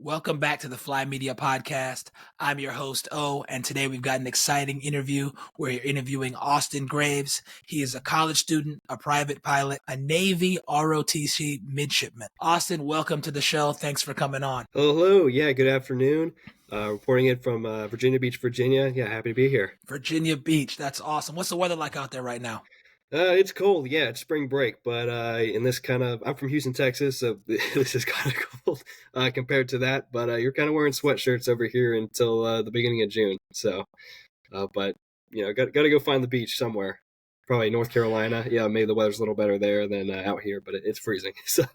Welcome back to the Fly Media Podcast. I'm your host, O, and today we've got an exciting interview where you're interviewing Austin Graves. He is a college student, a private pilot, a Navy ROTC midshipman. Austin, welcome to the show. Thanks for coming on. Hello. Yeah, good afternoon. Reporting in from Virginia Beach, Virginia. Yeah, happy to be here. Virginia Beach, that's awesome. What's the weather like out there right now? It's cold. Yeah, it's spring break, but in this I'm from Houston, Texas, so this is kind of cold compared to that. But you're kind of wearing sweatshirts over here until the beginning of June. So, but got to go find the beach somewhere. Probably North Carolina. Yeah, maybe the weather's a little better there than out here, but it's freezing. So.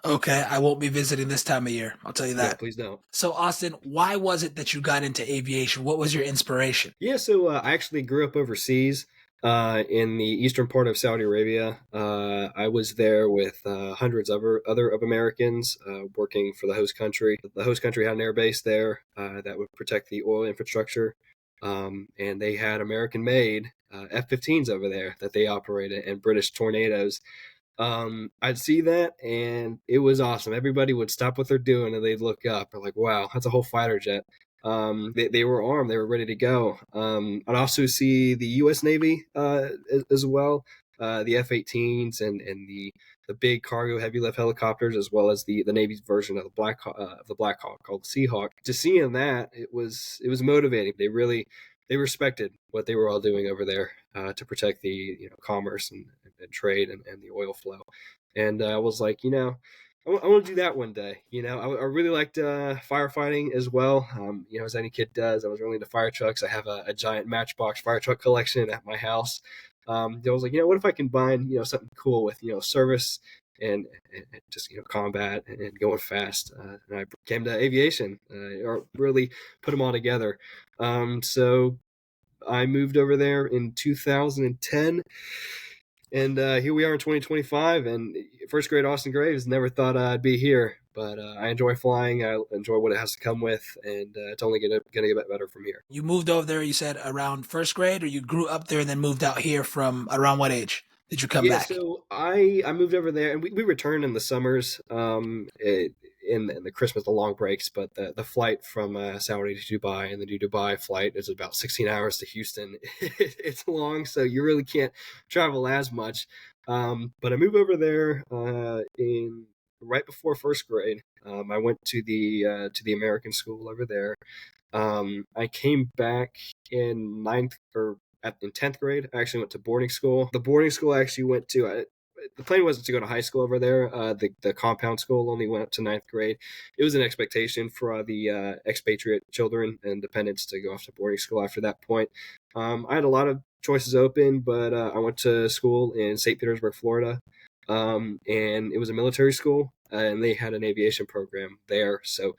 Okay, I won't be visiting this time of year. I'll tell you that. Yeah, please don't. So, Austin, why was it that you got into aviation? What was your inspiration? Yeah, so I actually grew up overseas. In the eastern part of Saudi Arabia. I was there with hundreds of other Americans working for the host country. The host country had an air base there that would protect the oil infrastructure, and they had American-made F-15s over there that they operated, and British Tornadoes. I'd see that, and it was awesome. Everybody would stop what they're doing, and they'd look up. They're like, wow, that's a whole fighter jet. They were armed, they were ready to go. I'd also see the U.S. Navy as well, the F-18s and the big cargo heavy lift helicopters, as well as the Navy's version of the Black Hawk called the Seahawk. To seeing that, it was motivating. They respected what they were all doing over there to protect the commerce and trade and the oil flow. And I was like, I want to do that one day. I really liked firefighting as well. As any kid does, I was really into fire trucks. I have a giant Matchbox fire truck collection at my house. I was like, what if I combine, something cool with, service and just, combat and going fast. And I came to aviation, or really put them all together. So I moved over there in 2010. And here we are in 2025, and first grade Austin Graves. Never thought I'd be here, but I enjoy flying. I enjoy what it has to come with, and it's only going to get better from here. You moved over there, you said, around first grade, or you grew up there and then moved out here from around what age did you come back? So I moved over there, and we returned in the summers, in the Christmas, the long breaks. But the flight from Saudi to Dubai, and the Dubai flight is about 16 hours to Houston. It's long, so you really can't travel as much. But I moved over there in right before first grade. I went to the American school over there. I came back in in 10th grade. I actually went to boarding school. The boarding school I actually went to, the plan wasn't to go to high school over there. The compound school only went up to 9th grade. It was an expectation for the expatriate children and dependents to go off to boarding school after that point. I had a lot of choices open, but I went to school in St. Petersburg, Florida. And it was a military school, and they had an aviation program there. So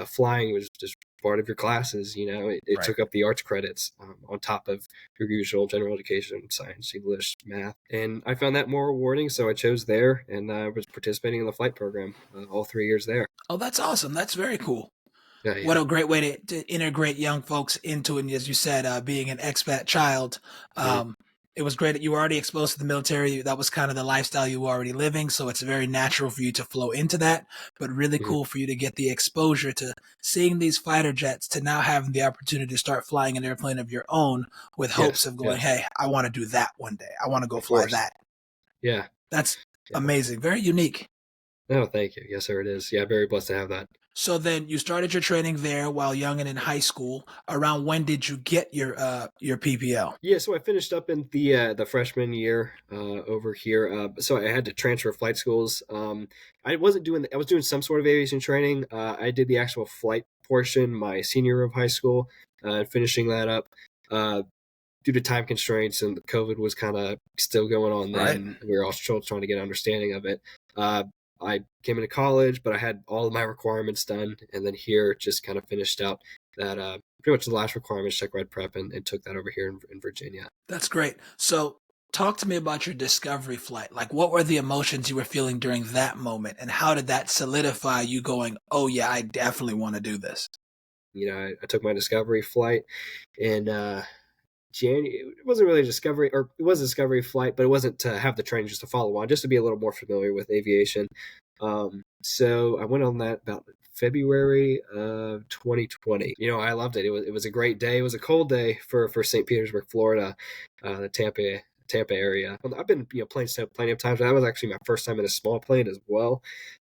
flying was just part of your classes. It Right. took up the arts credits on top of your usual general education, science, English, math. And I found that more rewarding, so I chose there, and I was participating in the flight program all 3 years there. Oh, that's awesome. That's very cool. Yeah. What a great way to integrate young folks into it. And as you said, being an expat child, Right. it was great that you were already exposed to the military. That was kind of the lifestyle you were already living. So it's very natural for you to flow into that, but really cool for you to get the exposure to seeing these fighter jets, to now having the opportunity to start flying an airplane of your own with hopes of going, hey, I want to do that one day. I want to go fly that. Yeah. That's amazing. Very unique. Oh, thank you. Yes, sir, it is. Yeah, very blessed to have that. So then you started your training there while young and in high school. Around when did you get your PPL? Yeah, so I finished up in the freshman year over here. So I had to transfer flight schools. I was doing some sort of aviation training. I did the actual flight portion my senior year of high school, finishing that up. Due to time constraints, and COVID was kind of still going on then. Right. We were all still trying to get an understanding of it. I came into college, but I had all of my requirements done, and then here just kind of finished out that pretty much the last requirements, check ride prep, and took that over here in Virginia. That's great. So talk to me about your discovery flight. Like, what were the emotions you were feeling during that moment, and how did that solidify you going, oh yeah, I definitely want to do this? I took my discovery flight, and it wasn't really a discovery, or it was a discovery flight, but it wasn't to have the training, just to follow on, just to be a little more familiar with aviation. So I went on that about February of 2020. I loved it. It was a great day. It was a cold day for St. Petersburg, Florida, the Tampa area. I've been playing plenty of times. That was actually my first time in a small plane as well.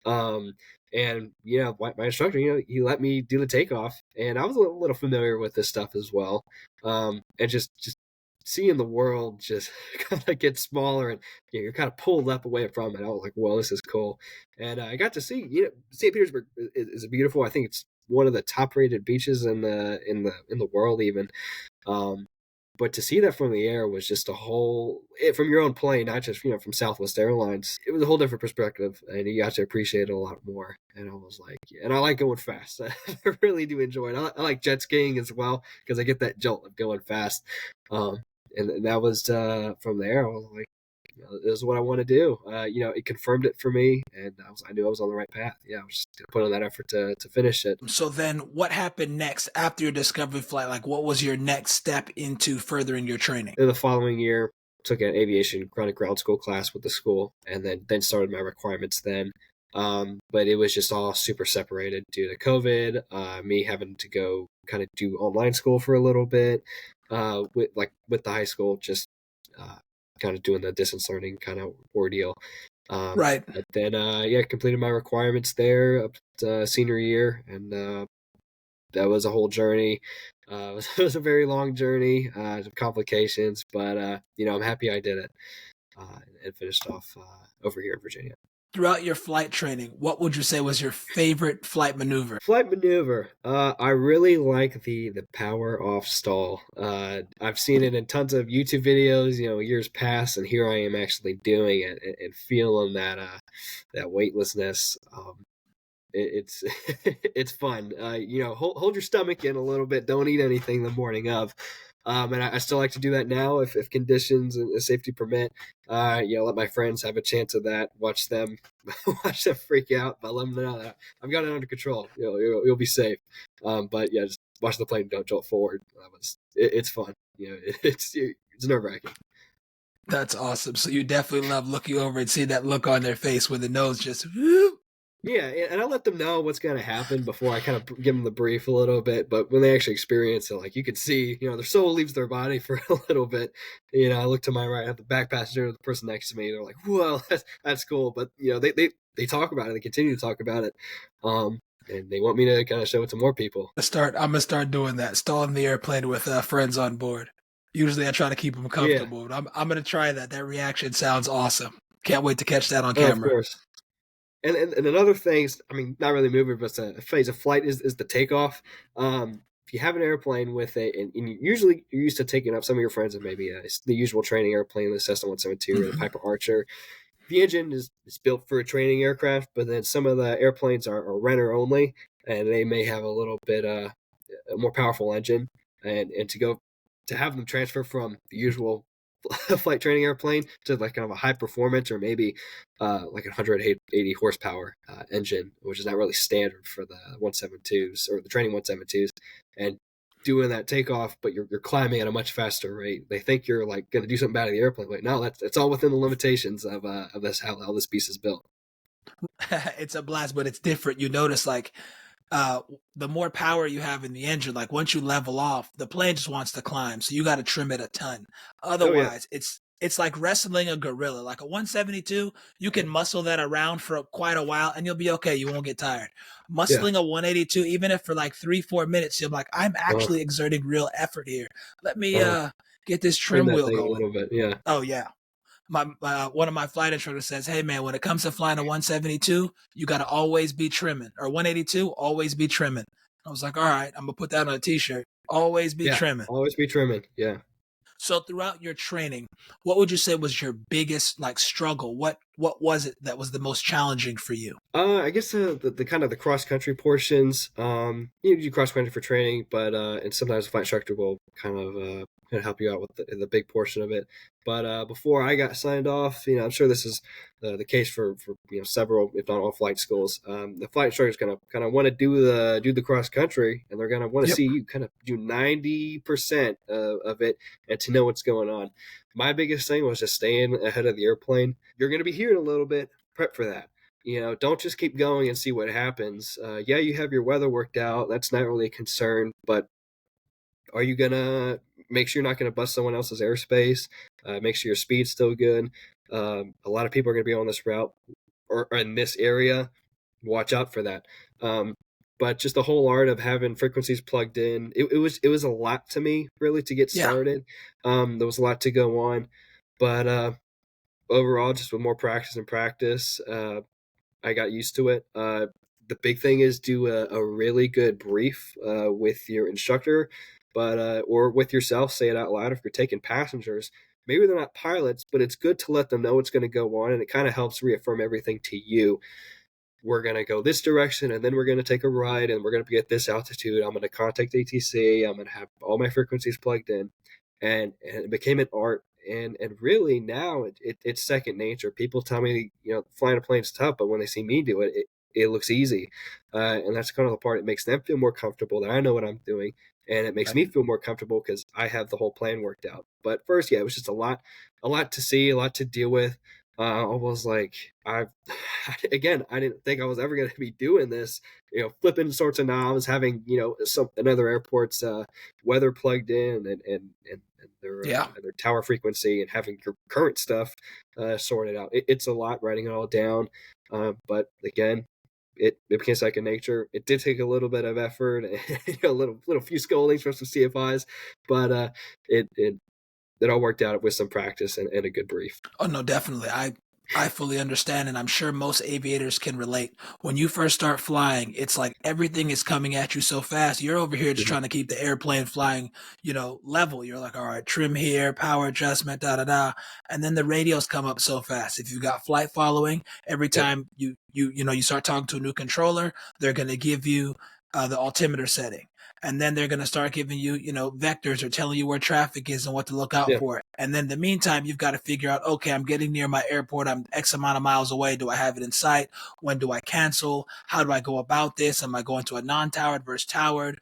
And my instructor, he let me do the takeoff, and I was a little familiar with this stuff as well. And just seeing the world just kind of get smaller, and you're kind of pulled up away from it. I was like, "Whoa, this is cool!" And I got to see, St. Petersburg is beautiful. I think it's one of the top-rated beaches in the world, even. But to see that from the air was just from your own plane, not just from Southwest Airlines. It was a whole different perspective, and you got to appreciate it a lot more. And I was like, and I like going fast. I really do enjoy it. I like jet skiing as well because I get that jolt of going fast. And that was from there. I was like, this is what I want to do. It confirmed it for me, and I knew I was on the right path. Yeah, I was just putting in that effort to finish it. So then what happened next after your discovery flight? Like, what was your next step into furthering your training? In the following year, took an aviation ground school class with the school, and then started my requirements then. But it was just all super separated due to COVID, me having to go kind of do online school for a little bit, with the high school, just kind of doing the distance learning kind of ordeal. Right. But then, completed my requirements there up to senior year, and that was a whole journey. It was a very long journey, some complications, but I'm happy I did it, and finished off over here in Virginia. Throughout your flight training, what would you say was your favorite flight maneuver? Flight maneuver. I really like the power off stall. I've seen it in tons of YouTube videos, years past, and here I am actually doing it and feeling that weightlessness. It's it's fun. Hold your stomach in a little bit. Don't eat anything the morning of. And I still like to do that now if conditions and safety permit. Let my friends have a chance of that. Watch them freak out, but let them know that I've got it under control. You'll be safe. But yeah, just watch the plane don't jolt forward. It's fun. It's nerve wracking. That's awesome. So you definitely love looking over and seeing that look on their face when the nose just whoop. Yeah, and I let them know what's going to happen before I kind of give them the brief a little bit. But when they actually experience it, like you could see, their soul leaves their body for a little bit. I look to my right, at the back passenger, the person next to me. They're like, "Well, that's cool," but they talk about it. They continue to talk about it, and they want me to kind of show it to more people. I'm gonna start doing that. Stalling the airplane with friends on board. Usually, I try to keep them comfortable. Yeah. But I'm gonna try that. That reaction sounds awesome. Can't wait to catch that on camera. Of course. And another thing, not really moving, but a phase of flight is the takeoff. If you have an airplane with and usually you're used to taking up some of your friends and maybe the usual training airplane, the Cessna 172 or the Piper Archer. The engine is built for a training aircraft, but then some of the airplanes are renter only, and they may have a little bit a more powerful engine, and to have them transfer from the usual flight training airplane to like kind of a high performance or maybe like 180 horsepower engine, which is not really standard for the 172s or the training 172s, and doing that takeoff, but you're climbing at a much faster rate. They think you're like going to do something bad to the airplane. Like, no, that's all within the limitations of this how this piece is built. It's a blast, but it's different. You notice like the more power you have in the engine, like once you level off, the plane just wants to climb, so you got to trim it a ton. Otherwise, it's like wrestling a gorilla. Like a 172, you can muscle that around for quite a while, and you'll be okay. You won't get tired. Muscling a 182, even if for like 3-4 minutes, you're like, I'm actually exerting real effort here. Let me get this trim wheel going a little bit. Yeah. Oh yeah. One of my flight instructors says, "Hey man, when it comes to flying a 172, you got to always be trimming, or 182, always be trimming." I was like, "All right, I'm gonna put that on a t-shirt. Always be trimming. Always be trimming." Yeah. So throughout your training, what would you say was your biggest like struggle? What was it that was the most challenging for you? I guess the kind of the cross country portions. You do cross country for training, but and sometimes the flight instructor will kind of help you out with the big portion of it. But before I got signed off, I'm sure this is the case for several, if not all, flight schools. The flight instructors kind of want to do the cross country, and they're gonna want to see you kind of do 90% of it and to know what's going on. My biggest thing was just staying ahead of the airplane. You're gonna be hearing a little bit. Prep for that. don't just keep going and see what happens. Yeah, you have your weather worked out. That's not really a concern, but are you gonna make sure you're not gonna bust someone else's airspace? Make sure your speed's still good. A lot of people are gonna be on this route or in this area. Watch out for that. Um, but just the whole art of having frequencies plugged in, it was a lot to me really to get Yeah. started. There was a lot to go on, but overall, just with more practice and practice, I got used to it. The big thing is do a really good brief with your instructor, but or with yourself. Say it out loud if you're taking passengers. Maybe they're not pilots, but it's good to let them know what's going to go on, and it kind of helps reaffirm everything to you. We're going to go this direction, and then we're going to take a ride, and we're going to be at this altitude. I'm going to contact ATC. I'm going to have all my frequencies plugged in, and it became an art. And really now it's second nature. People tell me, flying a plane's tough, but when they see me do it, it looks easy. And that's kind of the part. It makes them feel more comfortable that I know what I'm doing. And it makes Right. me feel more comfortable because I have the whole plan worked out. But first, yeah, it was just a lot to see, a lot to deal with. I was like, again, I didn't think I was ever going to be doing this, flipping sorts of knobs, having, another airport's weather plugged in and Yeah. their tower frequency and having your current stuff sorted out. It's a lot writing it all down. But again, it became second nature. It did take a little bit of effort, and, a little few scoldings from some CFIs, but it all worked out with some practice and a good brief. Oh no, definitely. I fully understand, and I'm sure most aviators can relate. When you first start flying, it's like everything is coming at you so fast. You're over here just Mhm. trying to keep the airplane flying, level. You're like, all right, trim here, power adjustment, da da da, and then the radios come up so fast. If you've got flight following, every Yep. time you start talking to a new controller, they're going to give you the altimeter setting. And then they're going to start giving you, vectors or telling you where traffic is and what to look out Yeah. for. And then in the meantime, you've got to figure out, okay, I'm getting near my airport. I'm X amount of miles away. Do I have it in sight? When do I cancel? How do I go about this? Am I going to a non-towered versus towered?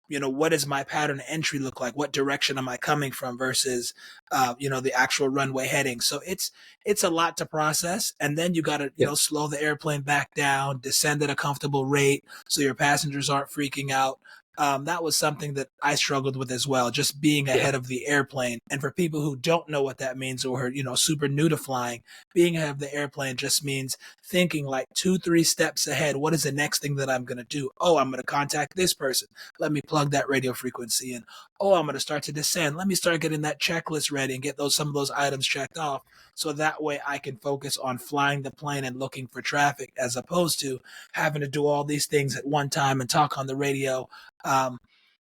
What does my pattern entry look like? What direction am I coming from versus, the actual runway heading? So it's a lot to process. And then you got to, Yeah. slow the airplane back down, descend at a comfortable rate so your passengers aren't freaking out. That was something that I struggled with as well, just being Yeah. ahead of the airplane. And for people who don't know what that means or are, super new to flying, being ahead of the airplane just means thinking like 2, 3 steps ahead. What is the next thing that I'm going to do? Oh, I'm going to contact this person. Let me plug that radio frequency in. Oh, I'm going to start to descend. Let me start getting that checklist ready and get some of those items checked off. So that way I can focus on flying the plane and looking for traffic as opposed to having to do all these things at one time and talk on the radio. Um,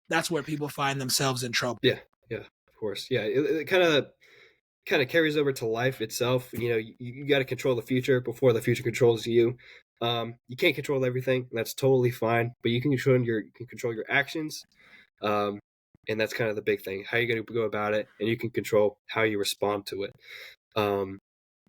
that's where people find themselves in trouble. Yeah. Yeah. Of course. Yeah. It kind of carries over to life itself. You got to control the future before the future controls you. You can't control everything. That's totally fine, but you can control your actions. Um, and that's kind of the big thing. How you going to go about it, and you can control how you respond to it. Um,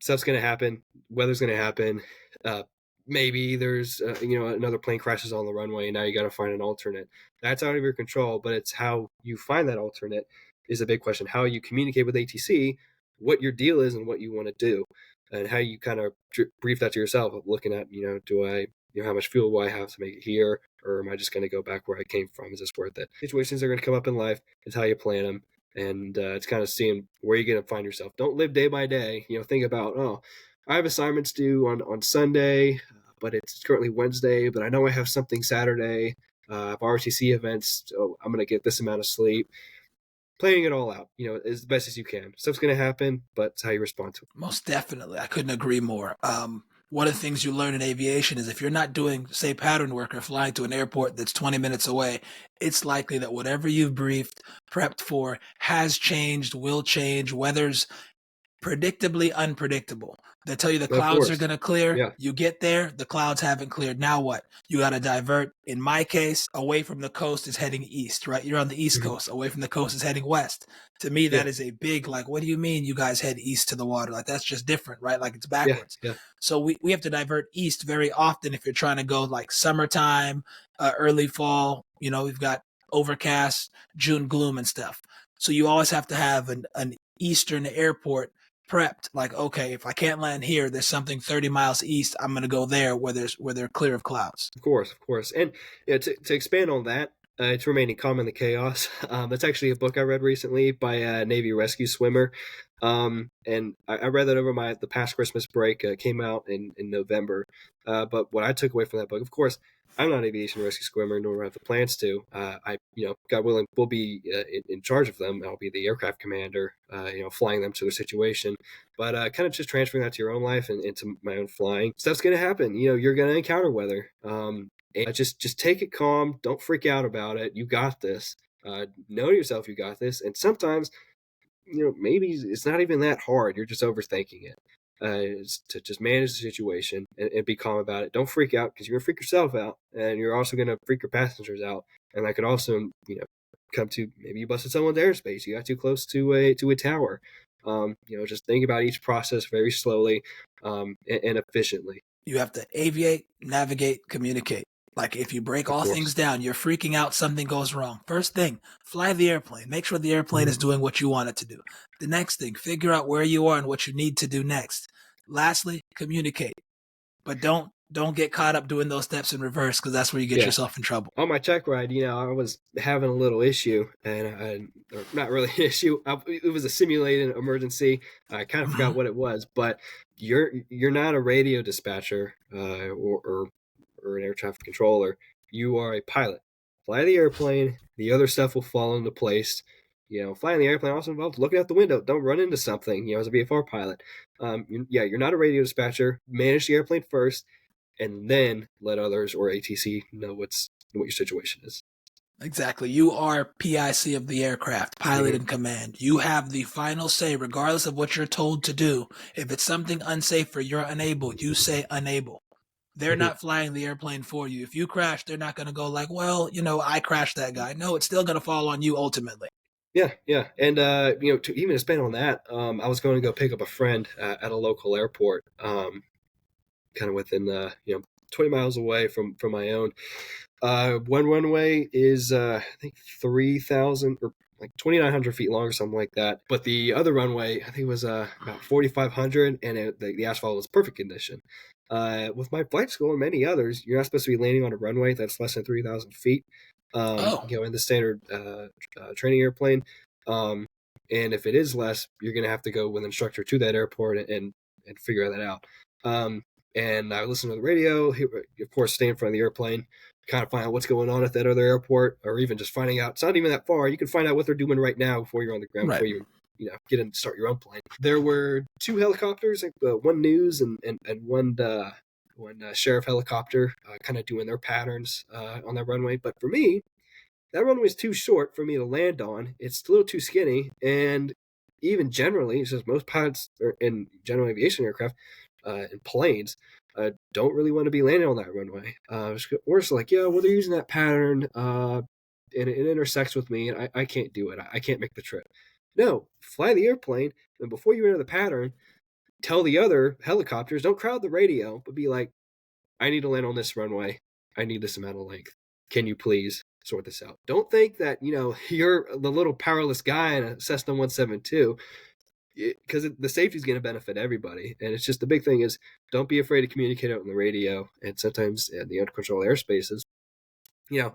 Stuff's going to happen. Weather's going to happen. Uh, Maybe there's another plane crashes on the runway, and now you got to find an alternate. That's out of your control, but it's how you find that alternate is a big question. How you communicate with ATC, what your deal is, and what you want to do, and how you kind of brief that to yourself. Looking at do I how much fuel do I have to make it here, or am I just going to go back where I came from? Is this worth it? Situations are going to come up in life. It's how you plan them. And it's kind of seeing where you're going to find yourself. Don't live day by day. Think about, oh, I have assignments due on Sunday, but it's currently Wednesday, but I know I have something Saturday. I have ROTC events, so I'm going to get this amount of sleep. Planning it all out, as best as you can. Stuff's going to happen, but it's how you respond to it. Most definitely. I couldn't agree more. One of the things you learn in aviation is if you're not doing, say, pattern work or flying to an airport that's 20 minutes away, it's likely that whatever you've briefed, prepped for, has changed, will change, weather's predictably unpredictable. They tell you the Of clouds are course. going to clear. Yeah. You get there, the clouds haven't cleared. Now what? You got to divert. In my case, away from the coast is heading east, right? You're on the east Mm-hmm. coast. Away from the coast is heading west. To me, Yeah. that is a big, like, what do you mean you guys head east to the water? Like, that's just different, right? Like, it's Yeah. backwards. Yeah. So we have to divert east very often if you're trying to go like summertime, early fall. We've got overcast, June gloom and stuff. So you always have to have an eastern airport prepped. Like, okay, if I can't land here, there's something 30 miles east. I'm going to go there where they're clear of clouds. Of course. And to expand on that, it's remaining calm in the chaos. That's actually a book I read recently by a Navy rescue swimmer. And I read that over the past Christmas break. Came out in November. But what I took away from that book, of course, I'm not an aviation rescue swimmer, nor have the plans to. God willing, will be in charge of them. I'll be the aircraft commander, flying them to their situation. But kind of just transferring that to your own life and into my own flying. Stuff's going to happen. You're going to encounter weather. And just take it calm. Don't freak out about it. You got this. Know to yourself you got this. And sometimes, maybe it's not even that hard. You're just overthinking it. Is to just manage the situation and be calm about it. Don't freak out, because you're going to freak yourself out, and you're also going to freak your passengers out. And that could also, come to maybe you busted someone's airspace. You got too close to a tower. Just think about each process very slowly and efficiently. You have to aviate, navigate, communicate. Like, if you break all things down, you're freaking out, something goes wrong. First thing, fly the airplane. Make sure the airplane is doing what you want it to do. The next thing, figure out where you are and what you need to do next. Lastly, communicate. But don't get caught up doing those steps in reverse, because that's where you get yourself in trouble. On my check ride, I was having a little issue, and not really an issue. It was a simulated emergency. I kind of forgot what it was, but you're not a radio dispatcher or an air traffic controller. You are a pilot. Fly the airplane. The other stuff will fall into place. Flying the airplane also involves looking out the window. Don't run into something. As a VFR pilot, you're not a radio dispatcher. Manage the airplane first, and then let others or ATC know what your situation is. Exactly. You are PIC of the aircraft, pilot in command. You have the final say, regardless of what you're told to do. If it's something unsafe or you're unable, you say unable. They're not flying the airplane for you. If you crash, they're not going to go like, well, I crashed that guy. No, it's still going to fall on you ultimately. Yeah. And, to even expand on that, I was going to go pick up a friend at a local airport, kind of within, 20 miles away from my own. One runway is, I think 3,000 or like 2,900 feet long or something like that. But the other runway, I think, was about 4,500, and the asphalt was perfect condition. With my flight school and many others, you're not supposed to be landing on a runway that's less than 3,000 feet. In the standard training airplane. And if it is less, you're going to have to go with an instructor to that airport and figure that out. And I listen to the radio, of course, stay in front of the airplane, kind of find out what's going on at that other airport, or even just finding out. It's not even that far. You can find out what they're doing right now before you're on the ground, before you get in and start your own plane. There were 2 helicopters, one news and one sheriff helicopter, kind of doing their patterns on that runway. But for me, that runway is too short for me to land on. It's a little too skinny, and even generally, it's just most pilots in general aviation aircraft and planes don't really want to be landing on that runway. We're just like, they're using that pattern, and it intersects with me, and I can't do it. I can't make the trip. No, fly the airplane, and before you enter the pattern, tell the other helicopters, don't crowd the radio, but be like, I need to land on this runway. I need this amount of length. Can you please sort this out? Don't think that, you're the little powerless guy in a Cessna 172, because the safety is going to benefit everybody. And it's just, the big thing is, don't be afraid to communicate out on the radio. And sometimes in the uncontrolled airspaces,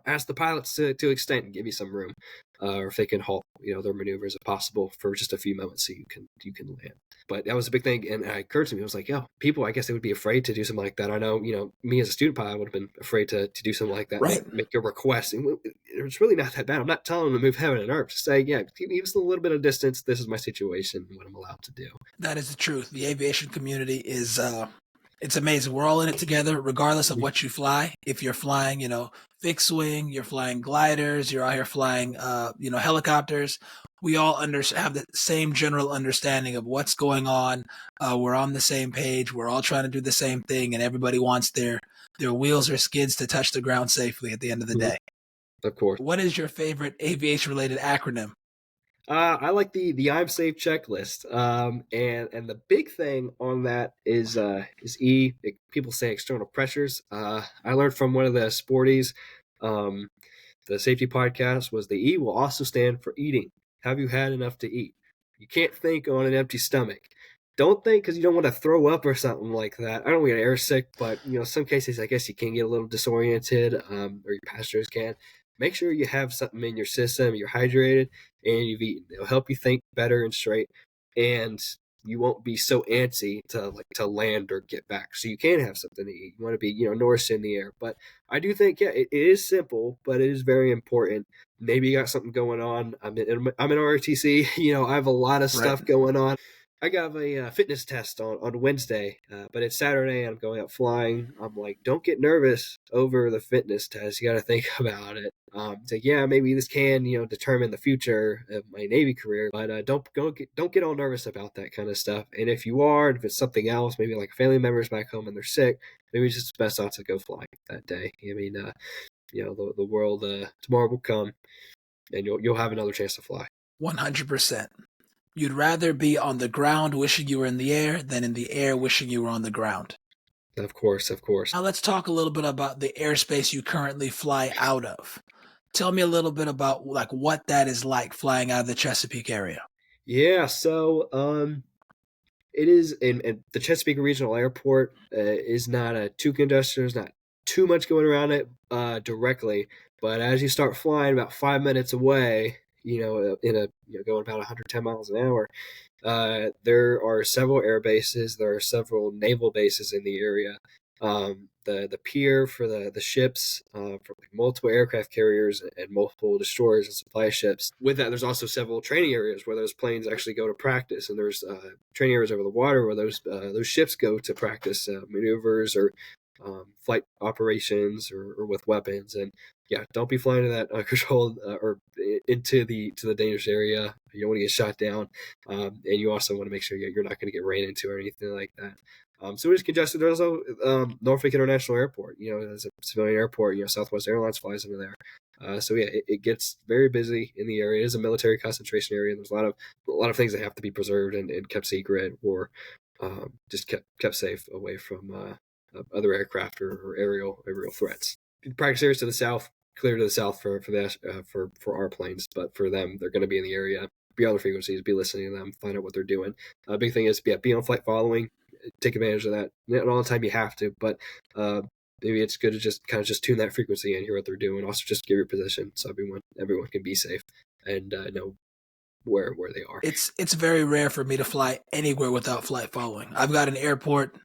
ask the pilots to extend and give you some room, or if they can halt, their maneuvers if possible for just a few moments so you can land. But that was a big thing, and it occurred to me, I was like, people, I guess they would be afraid to do something like that. I know, me as a student pilot would have been afraid to do something like that, right? Make a request. And it's really not that bad. I'm not telling them to move heaven and earth. Just say, give us a little bit of distance. This is my situation, what I'm allowed to do. That is the truth. The aviation community is, it's amazing. We're all in it together, regardless of what you fly. If you're flying, fixed wing, you're flying gliders, you're out here flying, helicopters. We all have the same general understanding of what's going on. We're on the same page. We're all trying to do the same thing, and everybody wants their wheels or skids to touch the ground safely at the end of the day. Of course. What is your favorite aviation-related acronym? I like the I'm safe checklist. And the big thing on that is E. People say external pressures. I learned from one of the sporties, the safety podcast, was the E will also stand for eating. Have you had enough to eat? You can't think on an empty stomach. don't think, because you don't want to throw up or something like that. I don't want to get airsick, but some cases I guess you can get a little disoriented, or your passengers can. Make sure you have something in your system, you're hydrated, and you've eaten. It'll help you think better and straight, and you won't be so antsy to land or get back. So you can have something to eat. You want to be nourished in the air. But I do think it is simple, but it is very important. Maybe you got something going on. I'm in ROTC. I have a lot of stuff going on. I got a fitness test on Wednesday, but it's Saturday and I'm going out flying. I'm like, don't get nervous over the fitness test. You got to think about it. Yeah, maybe this can, determine the future of my Navy career, but don't get all nervous about that kind of stuff. And if you are, if it's something else, maybe like a family member's back home and they're sick, maybe it's just best not to go flying that day. I mean, the world tomorrow will come, and you'll have another chance to fly. 100%. You'd rather be on the ground wishing you were in the air than in the air wishing you were on the ground. Of course. Now let's talk a little bit about the airspace you currently fly out of. Tell me a little bit about what that is like flying out of the Chesapeake area. Yeah, so it is in the Chesapeake Regional Airport is not too congested. There's not too much going around it directly, but as you start flying about 5 minutes away, going about 110 miles an hour, there are several air bases. There are several naval bases in the area. The pier for the ships, for multiple aircraft carriers and multiple destroyers and supply ships. With that, there's also several training areas where those planes actually go to practice, and there's training areas over the water where those ships go to practice maneuvers or flight operations or with weapons. And yeah, don't be flying to that uncontrolled or into the dangerous area. You don't want to get shot down, and you also want to make sure you're not going to get ran into or anything like that. So it is congested. There's also Norfolk International Airport. As a civilian airport, Southwest Airlines flies into there. So yeah, it gets very busy in the area. It is a military concentration area, and there's a lot of things that have to be preserved and kept secret or just kept safe away from other aircraft or aerial threats. Practice areas to the south, clear to the south for our planes, but for them, they're going to be in the area. Be on the frequencies, be listening to them, find out what they're doing. Big thing is be on flight following. Take advantage of that. Not all the time you have to, but maybe it's good to just tune that frequency and hear what they're doing. Also, just give your position so everyone can be safe and know where they are. It's very rare for me to fly anywhere without flight following. I've got an airport,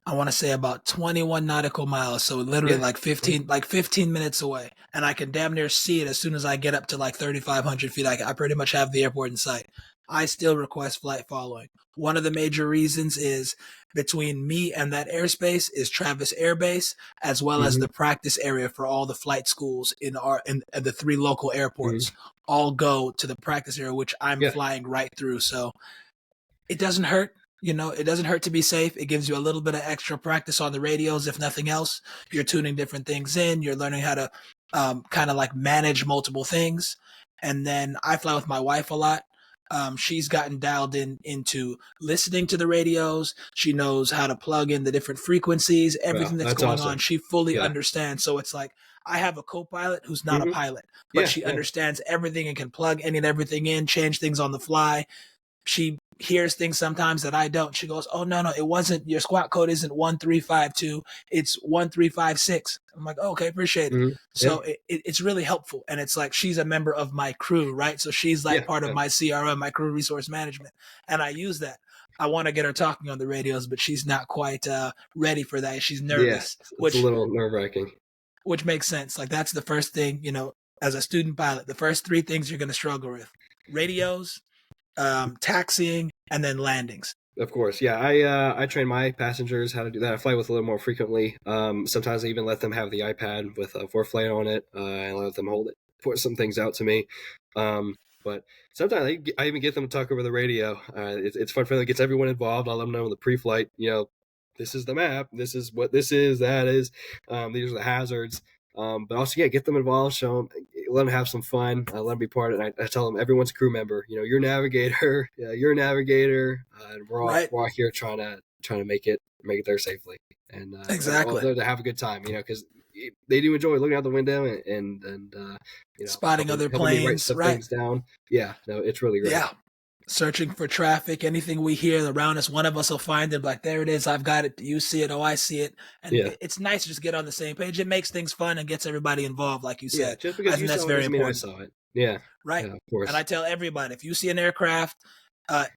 I want to say about 21 nautical miles, so literally 15 minutes away, and I can damn near see it as soon as I get up to 3,500 feet. I pretty much have the airport in sight. I still request flight following. One of the major reasons is between me and that airspace is Travis Air Base, as well as the practice area for all the flight schools in the 3 local airports. All go to the practice area, which I'm flying right through. So it doesn't hurt. It doesn't hurt to be safe. It gives you a little bit of extra practice on the radios, if nothing else. You're tuning different things in. You're learning how to manage multiple things. And then I fly with my wife a lot. She's gotten dialed into listening to the radios. She knows how to plug in the different frequencies, everything that's going on. She fully understands. So it's like I have a co-pilot who's not a pilot, but she understands everything and can plug any and everything in, change things on the fly. She hears things sometimes that I don't. She goes, "Oh, no, it wasn't. Your squawk code isn't 1352. It's 1356. I'm like, "Oh, okay, appreciate it." So it's really helpful. And it's like she's a member of my crew, right? So she's part of my CRM, my crew resource management. And I use that. I want to get her talking on the radios, but she's not quite ready for that. She's nervous. It's a little nerve-wracking. Which makes sense. That's the first thing, as a student pilot, the first 3 things you're going to struggle with: radios, taxiing, and then landings. Of course, yeah. I train my passengers how to do that. I fly with a little more frequently. Sometimes I even let them have the iPad with ForeFlight on it. I let them hold it, point some things out to me. But sometimes I even get them to talk over the radio. It's fun for them. It gets everyone involved. I'll let them know in the pre-flight, this is the map. This is what this is. That is. These are the hazards. But also, get them involved. Show them, let them have some fun. Let them be part of it. I tell them everyone's a crew member. You're a navigator. You're a navigator. And we're all here trying to make it there safely. And exactly to have a good time. Because they do enjoy looking out the window and spotting other planes, things down. Yeah, no, it's really great. Yeah. searching for traffic. Anything we hear around us, one of us will find it. Like, there it is. I've got it. You see it. Oh, I see it. And Yeah. it's nice to just get on the same page. It makes things fun and gets everybody involved, like you Yeah. said. Just I because think you that's saw it very doesn't mean I important. saw it. Yeah. Right. Yeah, of And I course. tell everybody, if you see an aircraft,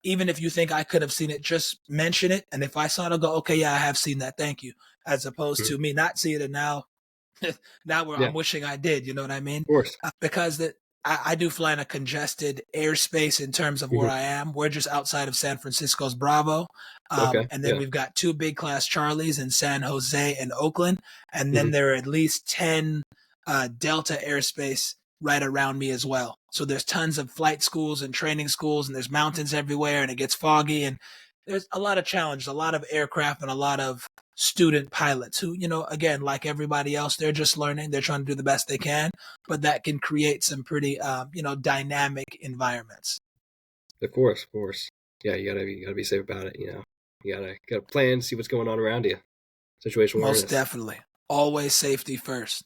even if you think I could have seen it, just mention it. And if I saw it, I'll go, okay, yeah, I have seen that. Thank you. As opposed Mhm. to me not seeing it now. Now where Yeah, I'm wishing I did, you know what I mean? of course. Because I do fly in a congested airspace in terms of where Mhm. I am. We're just outside of San Francisco's Bravo. Okay. And then Yeah. we've got two big class Charlies in San Jose and Oakland. And then Mhm. there are at least 10 Delta airspace right around me as well. So there's tons of flight schools and training schools, and there's mountains everywhere, and it gets foggy. And there's a lot of challenges, a lot of aircraft, and a lot of student pilots who, again, like everybody else, they're just learning. They're trying to do the best they can, but that can create some pretty, dynamic environments. Of course. Of course. Yeah. You gotta be safe about it. You gotta plan, see what's going on around you. Situational Most awareness. definitely. Always safety first.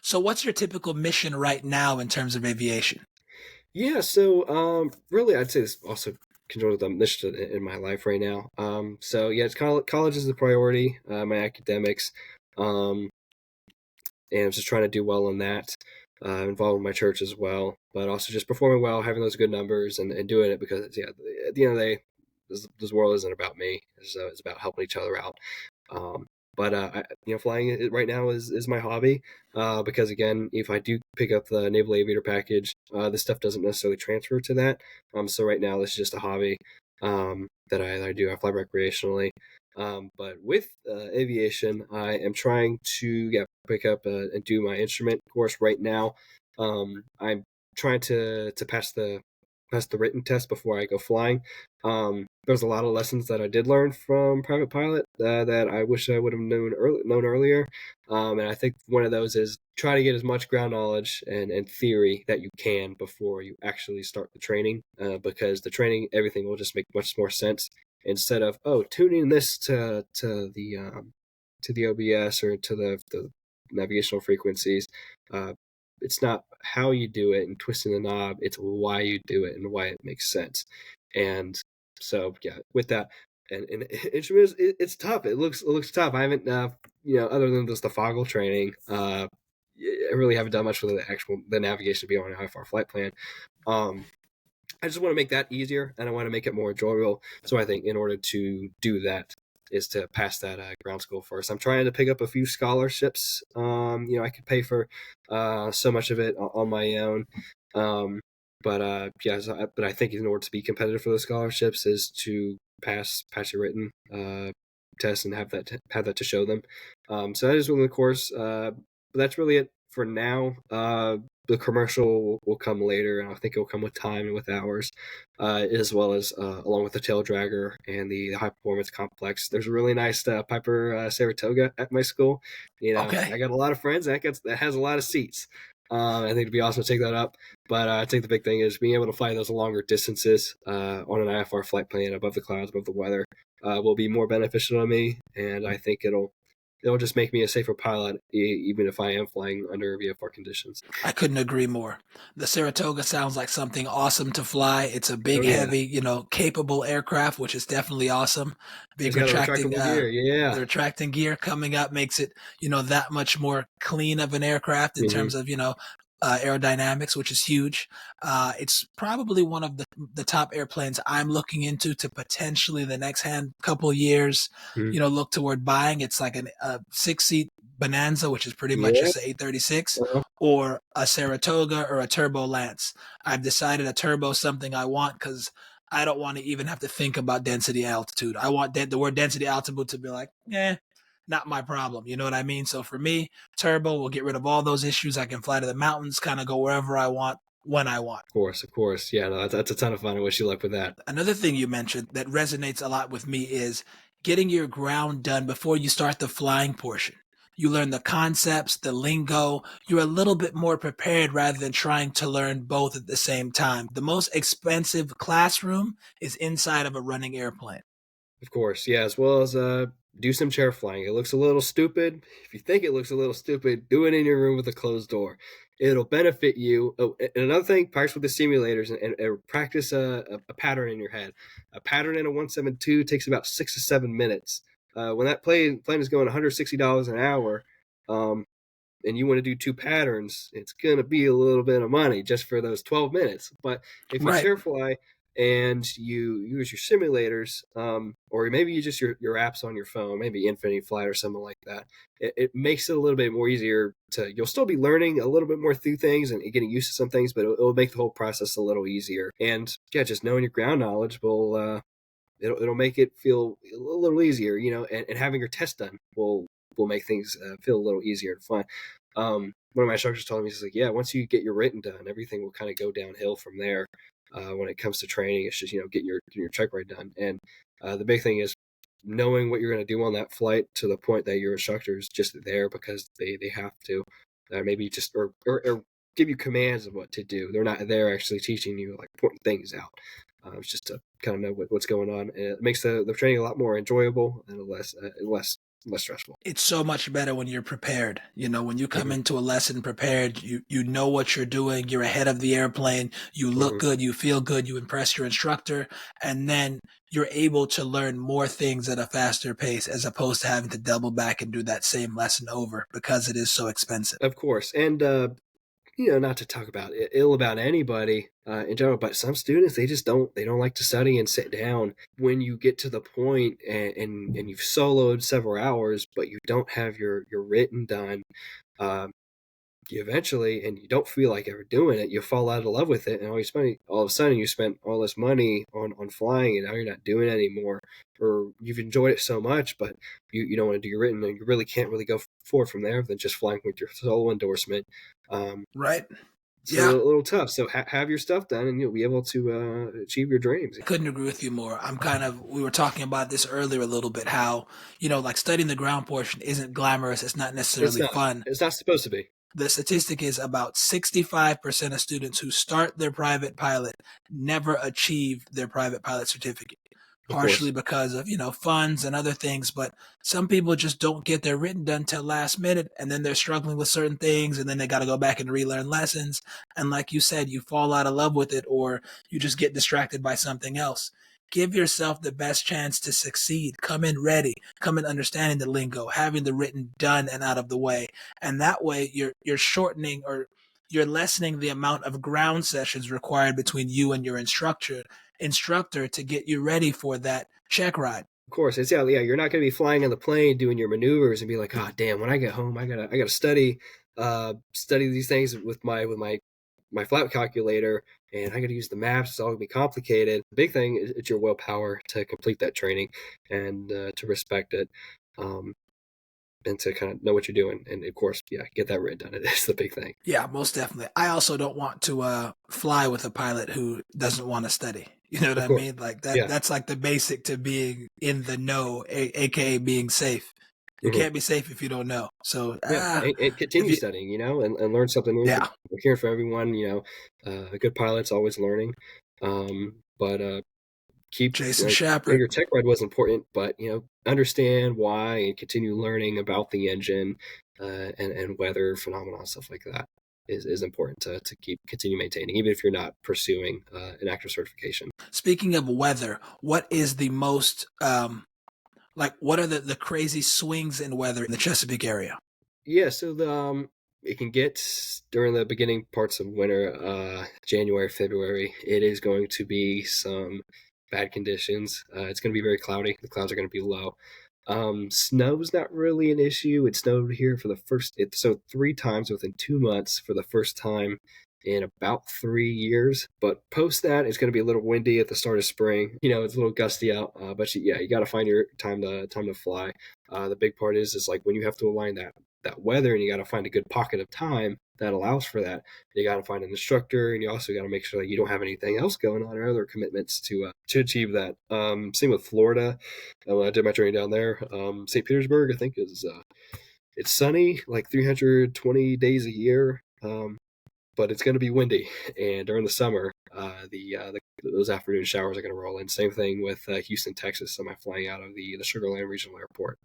So, what's your typical mission right now in terms of aviation? Yeah, so really, I'd say this also controls the mission in my life right now. So yeah, it's college is the priority, my academics, um, and I'm just trying to do well in that. Involved with my church as well, but also just performing well, having those good numbers, and doing it because yeah, at the end of the day, this world isn't about me. It's about helping each other out. Um, but flying right now is my hobby because again, if I do pick up the Naval Aviator package, this stuff doesn't necessarily transfer to that. So right now, this is just a hobby that I do. I fly recreationally. But with aviation, I am trying to pick up and do my instrument course right now. I'm trying to pass the written test before I go flying. There's a lot of lessons that I did learn from private pilot that I wish I would have known earlier. And I think one of those is try to get as much ground knowledge and theory that you can before you actually start the training, because the training, everything will just make much more sense instead of tuning this to the OBS or to the navigational frequencies. Uh, it's not how you do it and twisting the knob, it's why you do it and why it makes sense. And so yeah, with that, and instruments, it's tough. It looks tough. I haven't other than just the foggle training, I really haven't done much with the navigation to be on a high far flight plan. um I just want to make that easier, and I want to make it more enjoyable. So I think in order to do that is to pass that ground school first. I'm trying to pick up a few scholarships. I could pay for so much of it on my own. Um, but I think in order to be competitive for those scholarships is to pass your written test and have that to show them. So that is one of the course. But that's really it for now. The commercial will come later, and I think it will come with time and with hours, as well as along with the tail dragger and the high performance complex. There's a really nice Piper Saratoga at my school. Okay. I got a lot of friends that has a lot of seats. I think it'd be awesome to take that up. But I think the big thing is being able to fly those longer distances on an IFR flight plane above the clouds, above the weather, will be more beneficial to me, and I think it'll just make me a safer pilot, even if I am flying under VFR conditions. I couldn't agree more. The Saratoga sounds like something awesome to fly. It's a Oh big, yeah, heavy, capable aircraft, which is definitely awesome. Big it's got a retracting, retractable gear. Yeah. the retracting gear coming up makes it, that much more clean of an aircraft in Hmm. terms of, aerodynamics, which is huge. It's probably one of the top airplanes I'm looking into to potentially the next couple years, Hmm. look toward buying. It's like a 6-seat Bonanza, which is pretty much Yeah. just an 836, Uh-huh. or a Saratoga or a Turbo Lance. I've decided a turbo is something I want because I don't want to even have to think about density altitude. I want the word density altitude to be like, not my problem. You know what I mean? So for me, turbo will get rid of all those issues. I can fly to the mountains, kind of go wherever I want, when I want. Of course, of course. Yeah, no, that's a ton of fun. I wish you luck with that. Another thing you mentioned that resonates a lot with me is getting your ground done before you start the flying portion. You learn the concepts, the lingo. You're a little bit more prepared rather than trying to learn both at the same time. The most expensive classroom is inside of a running airplane. Of course, yeah, as well as do some chair flying. It looks a little stupid. If you think it looks a little stupid, do it in your room with a closed door. it'll benefit you. Oh, and another thing, practice with the simulators and practice a pattern in your head. A pattern in a 172 takes about 6 to 7 minutes. When that plane is going $160 an hour, and you want to do 2 patterns, it's going to be a little bit of money just for those 12 minutes. But if you Right. chair fly and you use your simulators, or maybe you just your apps on your phone, maybe Infinity Flight or something like that, it makes it a little bit more easier you'll still be learning a little bit more through things and getting used to some things, but it'll make the whole process a little easier. And yeah, just knowing your ground knowledge will, it'll make it feel a little easier, and having your test done will make things feel a little easier and fun. One of my instructors told me, he's like, yeah, once you get your written done, everything will kind of go downhill from there. When it comes to training, it's just, getting your check ride done. And the big thing is knowing what you're going to do on that flight to the point that your instructor is just there because they have to, maybe just, or give you commands of what to do. They're not there actually teaching you, like pointing things out. It's just to kind of know what's going on. And it makes the training a lot more enjoyable and less stressful. It's so much better when you're prepared. When you come into a lesson prepared, you know what you're doing. You're ahead of the airplane. You look good. You feel good. You impress your instructor. And then you're able to learn more things at a faster pace as opposed to having to double back and do that same lesson over because it is so expensive. Of course. And, not to talk about ill about anybody in general, but some students, they don't like to study and sit down. When you get to the point and you've soloed several hours, but you don't have your written done, you eventually, and you don't feel like ever doing it, you fall out of love with it, and all of a sudden you spent all this money on flying, and now you're not doing it anymore, or you've enjoyed it so much, but you don't want to do your written, and you really can't really go forward from there than just flying with your solo endorsement. Right. It's a little tough. So have your stuff done, and you'll be able to achieve your dreams. I couldn't agree with you more. We were talking about this earlier a little bit, how, like studying the ground portion isn't glamorous. It's not necessarily fun. It's not supposed to be. The statistic is about 65% of students who start their private pilot never achieve their private pilot certificate. Partially because of, funds and other things, but some people just don't get their written done till last minute, and then they're struggling with certain things, and then they got to go back and relearn lessons. And like you said, you fall out of love with it, or you just get distracted by something else. Give yourself the best chance to succeed. Come in ready. Come in understanding the lingo, having the written done and out of the way. And that way you're shortening, or you're lessening the amount of ground sessions required between you and your instructor to get you ready for that check ride. Of course, it's you're not going to be flying on the plane doing your maneuvers and be like, oh damn, when I get home I gotta study these things with my flight calculator, and I got to use the maps. It's all going to be complicated. The big thing is it's your willpower to complete that training and to respect it, and to kind of know what you're doing. And of course, get that written down. It is the big thing. Yeah, most definitely. I also don't want to fly with a pilot who doesn't want to study. You know what I mean? Like that. Yeah. That's like the basic to being in the know, aka being safe. You can't be safe if you don't know. So and continue studying, and learn something new. Yeah, we're here for everyone. A good pilot's always learning. But keep Jason Shepard. Your tech ride was important, but understand why and continue learning about the engine and weather phenomena, stuff like that is important to continue maintaining, even if you're not pursuing an active certification. Speaking of weather, what is the most what are the crazy swings in weather in the Chesapeake area? Yeah, so it can get during the beginning parts of winter, January, February. It is going to be some bad conditions. It's going to be very cloudy. The clouds are going to be low. Snow's not really an issue. It snowed here for so 3 times within 2 months for the first time in about 3 years. But post that, it's going to be a little windy at the start of spring. It's a little gusty out. But you got to find your time to fly. The big part is like when you have to align that weather, and you got to find a good pocket of time that allows for that. You got to find an instructor, and you also got to make sure that you don't have anything else going on or other commitments to achieve that. Same with Florida. When I did my training down there, St. Petersburg, I think is it's sunny like 320 days a year, but it's going to be windy, and during the summer, those afternoon showers are going to roll in. Same thing with Houston, Texas. I'm flying out of the Sugar Land Regional Airport.